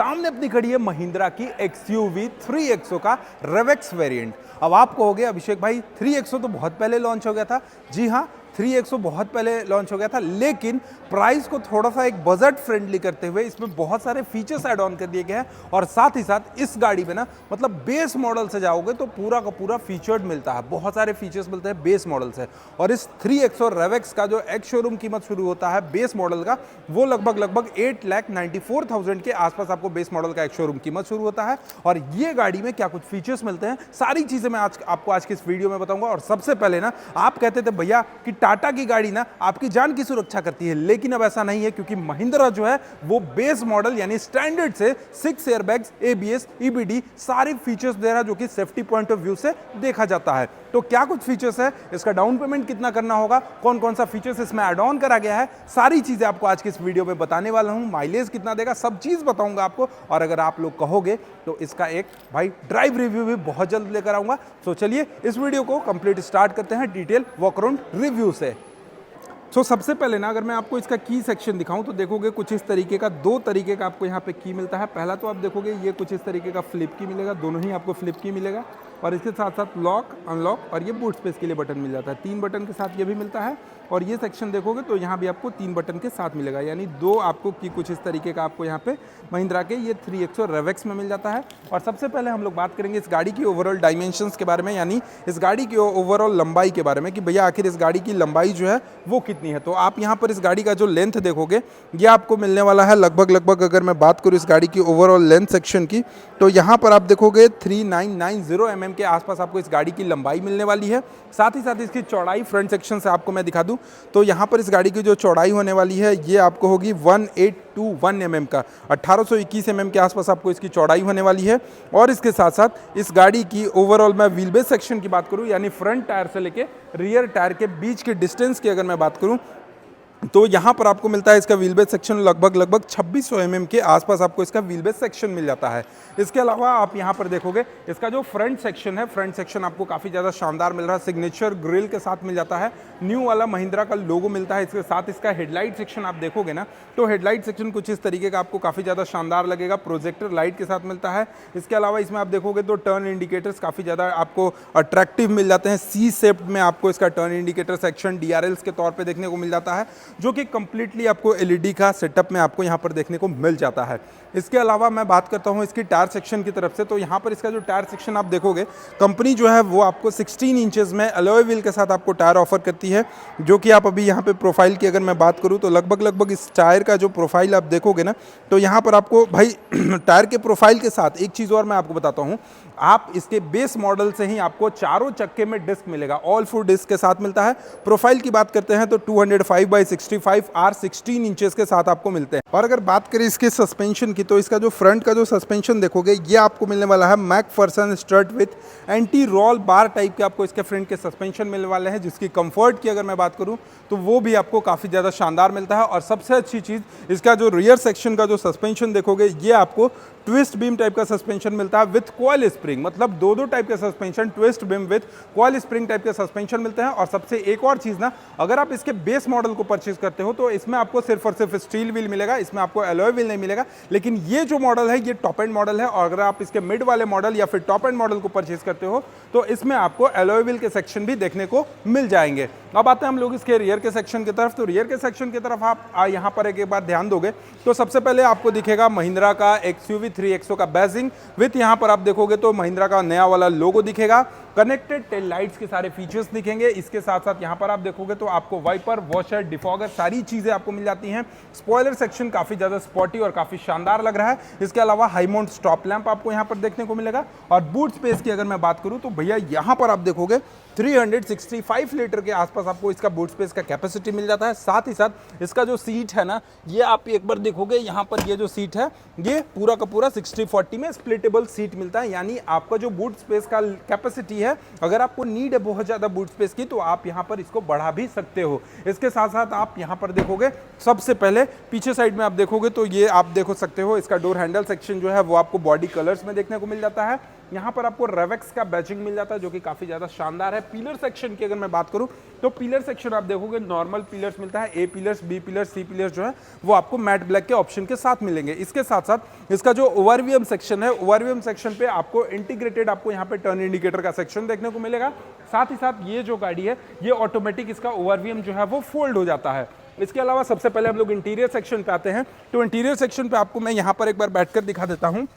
सामने अपनी खड़ी है महिंद्रा की XUV 3XO का रेवेक्स वेरिएंट। अब आप कहोगे अभिषेक भाई 3XO तो बहुत पहले लॉन्च हो गया था। जी हाँ, 3XO बहुत पहले लॉन्च हो गया था, लेकिन प्राइस को थोड़ा सा एक बजट फ्रेंडली करते हुए इसमें बहुत सारे फीचर्स ऐड ऑन कर दिए गए हैं। और साथ ही साथ इस गाड़ी में ना मतलब बेस मॉडल से जाओगे तो पूरा का पूरा फीचर्ड मिलता है, बहुत सारे फीचर्स मिलते हैं बेस मॉडल से। और इस 3XO रेवेक्स का जो एक्स शोरूम कीमत शुरू होता है बेस मॉडल का, वो लगभग 8,94,000 के आसपास आपको बेस मॉडल का एक्स शोरूम कीमत शुरू होता है। और ये गाड़ी में क्या कुछ फीचर्स मिलते हैं, सारी चीजें मैं आपको आज की इस वीडियो में बताऊंगा। और सबसे पहले ना, आप कहते थे भैया कि टाटा की गाड़ी ना आपकी जान की सुरक्षा करती है, लेकिन अब ऐसा नहीं है, क्योंकि महिंद्रा जो है वो बेस मॉडल यानी स्टैंडर्ड से 6 एयरबैग्स, ABS, EBD सारे फीचर्स दे रहा है, जो कि सेफ्टी पॉइंट ऑफ व्यू से देखा जाता है। तो क्या कुछ फीचर्स है, इसका डाउन पेमेंट कितना करना होगा, कौन कौन सा फीचर्स इसमें ऐड ऑन करा गया है, सारी चीजें आपको आज की इस वीडियो में बताने वाला हूं। माइलेज कितना देगा, सब चीज बताऊंगा आपको। और अगर आप लोग कहोगे तो इसका एक भाई ड्राइव रिव्यू भी बहुत जल्द लेकर आऊंगा। तो चलिए इस वीडियो को कंप्लीट स्टार्ट करते हैं डिटेल वॉक अराउंड रिव्यू से। सबसे पहले ना, अगर मैं आपको इसका की सेक्शन दिखाऊं तो देखोगे कुछ इस तरीके का, दो तरीके का आपको यहाँ पे की मिलता है। पहला तो आप देखोगे ये कुछ इस तरीके का फ्लिप की मिलेगा, दोनों ही आपको फ्लिप की मिलेगा। और इसके साथ साथ लॉक, अनलॉक और ये बूट स्पेस के लिए बटन मिल जाता है। 3 बटन के साथ ये भी मिलता है। और ये सेक्शन देखोगे तो यहाँ भी आपको 3 बटन के साथ मिलेगा, यानी 2 आपको की कुछ इस तरीके का आपको यहाँ पे महिंद्रा के ये 3XO रेवेक्स में मिल जाता है। और सबसे पहले हम लोग बात करेंगे इस गाड़ी की ओवरऑल डायमेंशंस के बारे में, यानी इस गाड़ी की ओवरऑल लंबाई के बारे में, कि भैया आखिर इस गाड़ी की लंबाई जो है वो कितनी है। तो आप यहाँ पर इस गाड़ी का जो लेंथ देखोगे ये आपको मिलने वाला है लगभग अगर मैं बात करूँ इस गाड़ी की ओवरऑल लेंथ सेक्शन की, तो यहाँ पर आप देखोगे 3990 mm के आसपास आपको इस गाड़ी की लंबाई मिलने वाली है। साथ ही साथ इसकी चौड़ाई फ्रंट सेक्शन से आपको मैं दिखा दूं तो यहाँ पर इस गाड़ी की जो चौड़ाई होने वाली है ये आपको होगी 1821 mm का, 1821 mm के आसपास आपको इसकी चौड़ाई होने वाली है। और इसके साथ साथ इस गाड़ी की ओवरऑल मैं व्हील बेस सेक्शन की बात करूँ, यानी फ्रंट टायर से लेके रियर टायर के बीच के डिस्टेंस की अगर मैं बात करूँ तो यहाँ पर आपको मिलता है इसका व्हील बेस सेक्शन लगभग 2600 mm के आसपास आपको इसका व्हील बेस सेक्शन मिल जाता है। इसके अलावा आप यहाँ पर देखोगे इसका जो फ्रंट सेक्शन है, फ्रंट सेक्शन आपको काफ़ी ज़्यादा शानदार मिल रहा है, सिग्नेचर ग्रिल के साथ मिल जाता है, न्यू वाला महिंद्रा का लोगो मिलता है। इसके साथ इसका हेडलाइट सेक्शन आप देखोगे ना तो हेडलाइट सेक्शन कुछ इस तरीके का आपको काफ़ी ज़्यादा शानदार लगेगा, प्रोजेक्टर लाइट के साथ मिलता है। इसके अलावा इसमें आप देखोगे तो टर्न इंडिकेटर्स काफ़ी ज़्यादा आपको अट्रैक्टिव मिल जाते हैं, सी शेप्ड में आपको इसका टर्न इंडिकेटर सेक्शन DRLs के तौर पर देखने को मिल जाता है, जो कि कंप्लीटली आपको LED का सेटअप में आपको यहाँ पर देखने को मिल जाता है। इसके अलावा मैं बात करता हूँ इसकी टायर सेक्शन की तरफ से, तो यहाँ पर इसका जो टायर सेक्शन आप देखोगे, कंपनी जो है वो आपको 16 इंचेस में अलॉय व्हील के साथ आपको टायर ऑफर करती है, जो कि आप अभी यहाँ पे प्रोफाइल की अगर मैं बात करूँ तो लगभग इस टायर का जो प्रोफाइल आप देखोगे ना तो यहाँ पर आपको भाई टायर के प्रोफाइल के साथ एक चीज़ और मैं आपको बताता हूँ, आप इसके बेस मॉडल से ही आपको चारों चक्के में डिस्क मिलेगा, ऑल 4 डिस्क के साथ मिलता है। प्रोफाइल की बात करते हैं तो 205/65 R16 इंचेस के साथ आपको मिलते हैं। और अगर बात करें इसके सस्पेंशन की तो इसका जो फ्रंट का जो सस्पेंशन देखोगे ये आपको मिलने वाला है Macpherson strut with anti roll bar type के आपको इसके फ्रंट के सस्पेंशन मिलने वाले हैं, जिसकी कंफर्ट की अगर मैं बात करूं तो वो भी आपको काफ़ी ज़्यादा शानदार मिलता है। और सबसे अच्छी चीज़ इसका जो रियर सेक्शन का जो सस्पेंशन देखोगे ये आपको ट्विस्ट बीम टाइप का सस्पेंशन मिलता है विथ कॉइल स्प्रिंग, मतलब दो टाइप के suspension, twist beam width coil spring type के सस्पेंशन मिलते हैं। और सबसे एक और चीज़ ना, अगर आप इसके बेस मॉडल को परचेज करते हो तो इसमें आपको सिर्फ और सिर्फ स्टील व्हील मिलेगा, इसमें आपको अलॉय व्हील नहीं मिलेगा। लेकिन ये जो मॉडल है ये टॉप एंड मॉडल है, और अगर आप इसके मिड वाले मॉडल या फिर टॉप एंड मॉडल को परचेज करते हो तो इसमें आपको अलॉय व्हील के सेक्शन भी देखने को मिल जाएंगे। अब आते हैं हम लोग इसके रियर के सेक्शन की तरफ। तो रियर के सेक्शन की तरफ आप यहाँ पर एक बार ध्यान दोगे तो सबसे पहले आपको दिखेगा महिंद्रा का XUV 3XO का बैजिंग विथ, यहाँ पर आप देखोगे तो महिंद्रा का नया वाला लोगो दिखेगा, कनेक्टेड टेल लाइट्स के सारे फीचर्स दिखेंगे। इसके साथ साथ यहाँ पर आप देखोगे तो आपको वाइपर, वॉशर, डिफॉगर सारी चीजें आपको मिल जाती हैं। स्पॉइलर सेक्शन काफी ज्यादा स्पॉटी और काफी शानदार लग रहा है। इसके अलावा हाई माउंट स्टॉप लैंप आपको यहाँ पर देखने को मिलेगा। और बूट स्पेस की अगर मैं बात करूँ तो भैया यहाँ पर आप देखोगे 365 लीटर के आसपास आपको इसका बूट स्पेस का कैपेसिटी मिल जाता है। साथ ही साथ इसका जो सीट है ना, ये आप एक बार देखोगे यहाँ पर ये जो सीट है ये पूरा का पूरा 60/40 में स्प्लिटेबल सीट मिलता है, यानी आपका जो बूट स्पेस का कैपेसिटी है, अगर आपको नीड है बहुत ज्यादा बूट स्पेस की तो आप यहाँ पर इसको बढ़ा भी सकते हो। इसके साथ साथ आप यहाँ पर देखोगे सबसे पहले पीछे साइड में आप देखोगे तो ये आप देखो सकते हो इसका डोर हैंडल सेक्शन जो है वो आपको बॉडी कलर्स में देखने को मिल जाता है। यहाँ पर आपको रेवेक्स का बैजिंग मिल जाता है जो कि काफ़ी ज़्यादा शानदार है। पिलर सेक्शन की अगर मैं बात करूँ तो पिलर सेक्शन आप देखोगे नॉर्मल पिलर्स मिलता है, ए पिलर्स, बी पिलर्स, सी पिलर्स जो है वो आपको मैट ब्लैक के ऑप्शन के साथ मिलेंगे। इसके साथ साथ इसका जो ओवरवीएम सेक्शन है, ओवरवीएम सेक्शन पे आपको इंटीग्रेटेड आपको यहाँ पे टर्न इंडिकेटर का सेक्शन देखने को मिलेगा। साथ ही साथ ये जो गाड़ी है ये ऑटोमेटिक इसका ओवरवीएम जो है वो फोल्ड हो जाता है। इसके अलावा सबसे पहले हम लोग इंटीरियर सेक्शन पे आते हैं। तो इंटीरियर सेक्शन पे आपको मैं यहाँ पर एक बार बैठकर दिखा देता हूँ।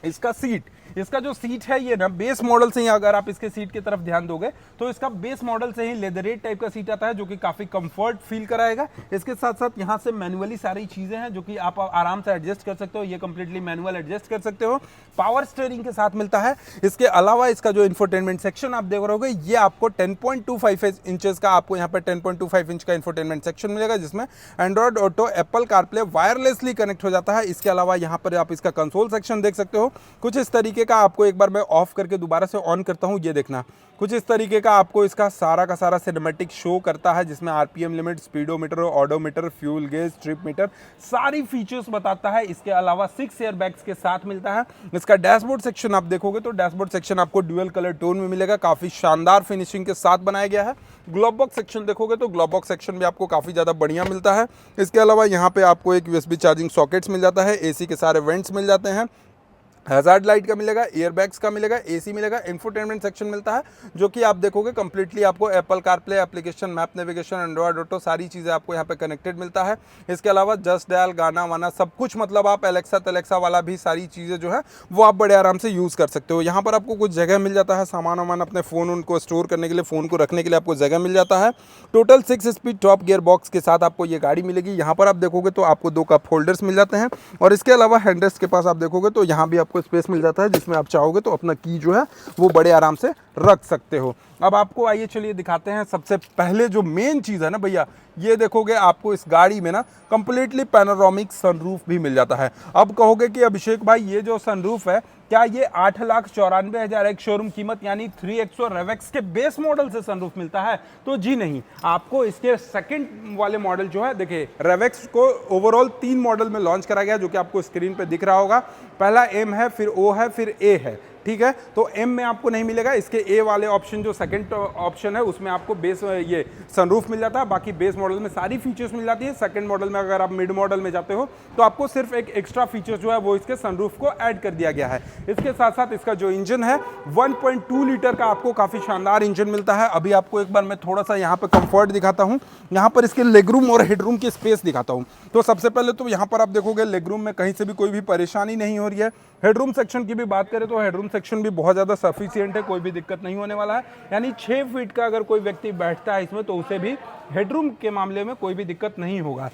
इसका सीट, इसका जो सीट है ये ना बेस मॉडल से ही, अगर आप इसके सीट की तरफ ध्यान दोगे तो इसका बेस मॉडल से ही लेदरेट टाइप का सीट आता है जो कि काफी कंफर्ट फील कराएगा। इसके साथ साथ यहाँ से मैनुअली सारी चीजें हैं जो कि आप आराम से एडजस्ट कर सकते हो, ये कंप्लीटली मैनुअल एडजस्ट कर सकते हो। पावर स्टीयरिंग के साथ मिलता है। इसके अलावा इसका जो इंफोटेनमेंट सेक्शन आप देख रहे होगे ये आपको 10.25 इंचेस का, आपको यहाँ पर 10.25 इंच का इंफोटेनमेंट सेक्शन मिलेगा जिसमें Android auto, Apple CarPlay wirelessly connect हो जाता है। इसके अलावा यहाँ पर आप इसका कंसोल सेक्शन देख सकते हो कुछ इस तरीके का। आपको एक बार मैं ऑफ करके दोबारा से ऑन करता हूं, ये देखना कुछ इस तरीके का आपको इसका सारा का सारा सिनेमैटिक शो करता है जिसमें RPM limit, speedometer, odometer, fuel gauge, trip meter सारी फीचर्स बताता है। इसके अलावा 6 एयर बैग्स के साथ मिलता है। इसका डैशबोर्ड सेक्शन आप देखोगे तो डैशबोर्ड सेक्शन आपको ड्यूअल कलर टोन में मिलेगा, काफी शानदार फिनिशिंग के साथ बनाया गया है। ग्लोब बॉक्स सेक्शन देखोगे तो ग्लोब बॉक्स सेक्शन भी आपको काफी ज्यादा बढ़िया मिलता है। इसके अलावा यहाँ पे आपको एक यूएसबी चार्जिंग सॉकेट्स मिल जाता है, एसी के सारे वेंट्स मिल जाते हैं, हैजार्ड लाइट का मिलेगा, एयरबैग्स का मिलेगा, एसी मिलेगा, इंफोटेनमेंट सेक्शन मिलता है जो कि आप देखोगे कंप्लीटली आपको Apple CarPlay application, map navigation, Android auto सारी चीज़ें आपको यहाँ पे कनेक्टेड मिलता है। इसके अलावा जस्ट डायल, गाना वाना सब कुछ, मतलब आप एलेक्सा तेलेक्सा वाला भी सारी चीज़ें जो है वो आप बड़े आराम से यूज़ कर सकते हो। यहाँ पर आपको कुछ जगह मिल जाता है, सामान वामान अपने फ़ोन उनको स्टोर करने के लिए, फ़ोन को रखने के लिए आपको जगह मिल जाता है। Total 6 speed top gear box के साथ आपको ये गाड़ी मिलेगी। यहाँ पर आप देखोगे तो आपको 2 कप होल्डर्स मिल जाते हैं और इसके अलावा हैंडरेस्ट के पास आप देखोगे तो यहाँ भी आपको स्पेस मिल जाता है जिसमें आप चाहोगे तो अपना की जो है वो बड़े आराम से रख सकते हो। अब आपको आइए चलिए दिखाते हैं सबसे पहले जो मेन चीज़ है ना भैया, ये देखोगे आपको इस गाड़ी में ना कंप्लीटली पैनोरामिक सनरूफ भी मिल जाता है। अब कहोगे कि अभिषेक भाई ये जो सनरूफ है क्या ये 8,94,000 एक शोरूम कीमत यानी 3XO रेवेक्स के बेस मॉडल से सनरूफ मिलता है? तो जी नहीं, आपको इसके सेकंड वाले मॉडल जो है, देखिए रेवेक्स को ओवरऑल 3 मॉडल में लॉन्च करा गया जो कि आपको स्क्रीन पे दिख रहा होगा। पहला एम है, फिर ओ है, फिर ए है, ठीक है। तो एम में आपको नहीं मिलेगा, इसके ए वाले ऑप्शन जो सेकंड ऑप्शन है उसमें आपको बेस ये सनरूफ मिल जाता है। बाकी बेस मॉडल में सारी फीचर्स मिल जाती है। सेकंड मॉडल में अगर आप मिड मॉडल में जाते हो तो आपको सिर्फ एक एक्स्ट्रा फीचर्स जो है वो इसके सनरूफ को ऐड कर दिया गया है। इसके साथ साथ इसका जो इंजन है 1.2 लीटर का आपको काफी शानदार इंजन मिलता है। अभी आपको एक बार मैं थोड़ा सा यहाँ पे कंफर्ट दिखाता हूँ, यहाँ पर इसके लेगरूम और हेडरूम की स्पेस दिखाता हूँ। तो सबसे पहले तो यहाँ पर आप देखोगे लेगरूम में कहीं से भी कोई भी परेशानी नहीं हो रही है। हेडरूम सेक्शन की भी बात करें तो हेडरूम सेक्शन भी बहुत ज़्यादा सफिशिएंट है, कोई भी दिक्कत नहीं होने वाला है। यानी 6 फीट का अगर कोई व्यक्ति बैठता है इसमें तो उसे भी हेडरूम के मामले में कोई भी दिक्कत नहीं होगा।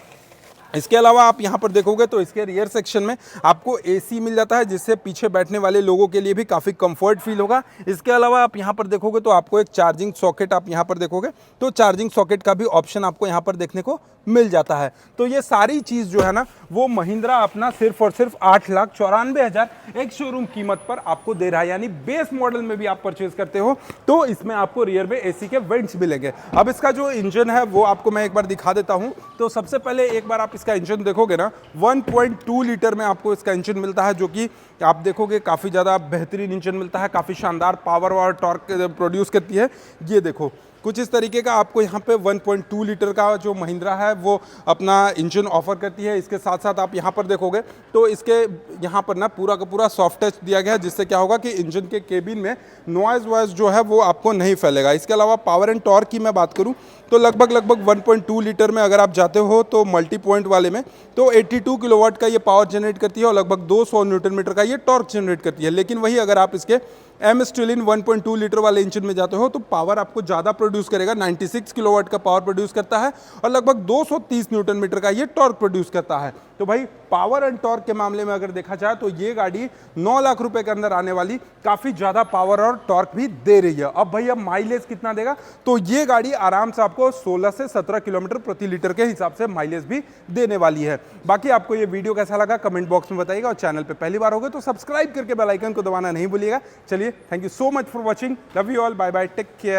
इसके अलावा आप यहाँ पर देखोगे तो इसके रियर सेक्शन में आपको एसी मिल जाता है जिससे पीछे बैठने वाले लोगों के लिए भी काफ़ी कंफर्ट फील होगा। इसके अलावा आप यहाँ पर देखोगे तो आपको एक चार्जिंग सॉकेट, आप यहाँ पर देखोगे तो चार्जिंग सॉकेट का भी ऑप्शन आपको यहाँ पर देखने को मिल जाता है। तो ये सारी चीज़ जो है ना वो महिंद्रा अपना सिर्फ और सिर्फ 8,94,000 एक शोरूम कीमत पर आपको दे रहा है। यानी बेस मॉडल में भी आप परचेज करते हो तो इसमें आपको रियर में एसी के वेंट्स मिलेंगे। अब इसका जो इंजन है वो आपको मैं एक बार दिखा देता हूँ। तो सबसे पहले एक बार आप इसका इंजन देखोगे ना 1.2 लीटर में आपको इसका इंजन मिलता है जो कि आप देखोगे काफ़ी ज़्यादा बेहतरीन इंजन मिलता है, काफ़ी शानदार पावर और टॉर्क प्रोड्यूस करती है। ये देखो कुछ इस तरीके का आपको यहाँ पे 1.2 लीटर का जो महिंद्रा है वो अपना इंजन ऑफर करती है। इसके साथ साथ आप यहाँ पर देखोगे तो इसके यहाँ पर ना पूरा का पूरा सॉफ्ट टच दिया गया है जिससे क्या होगा कि इंजन के केबिन में नॉइज़ वॉइस जो है वो आपको नहीं फैलेगा। इसके अलावा पावर एंड टॉर्क की मैं बात करूँ तो लगभग 1.2 लीटर में अगर आप जाते हो तो मल्टी पॉइंट वाले में तो 82 किलोवाट का ये पावर जनरेट करती है और लगभग 200 न्यूटन मीटर का ये टॉर्क जनरेट करती है। लेकिन वही अगर आप इसके एम स्टिलिन 1.2 लीटर वाले इंजन में जाते हो तो पावर आपको ज़्यादा प्रोड्यूस करेगा, 96 किलोवाट का पावर प्रोड्यूस करता है और लगभग 230 न्यूटन मीटर का ये टॉर्क प्रोड्यूस करता है। तो भाई पावर एंड टॉर्क के मामले में अगर देखा जाए तो ये गाड़ी 9 लाख रुपए के अंदर आने वाली काफ़ी ज़्यादा पावर और टॉर्क भी दे रही है। अब भैया माइलेज कितना देगा? तो ये गाड़ी आराम से आपको 16 से 17 किलोमीटर प्रति लीटर के हिसाब से माइलेज भी देने वाली है। बाकी आपको ये वीडियो कैसा लगा कमेंट बॉक्स में बताइएगा और चैनल पे पहली बार होगे तो सब्सक्राइब करके बेल आइकन को दबाना नहीं भूलिएगा। चलिए, thank you so much for watching, love you all, bye bye, take care.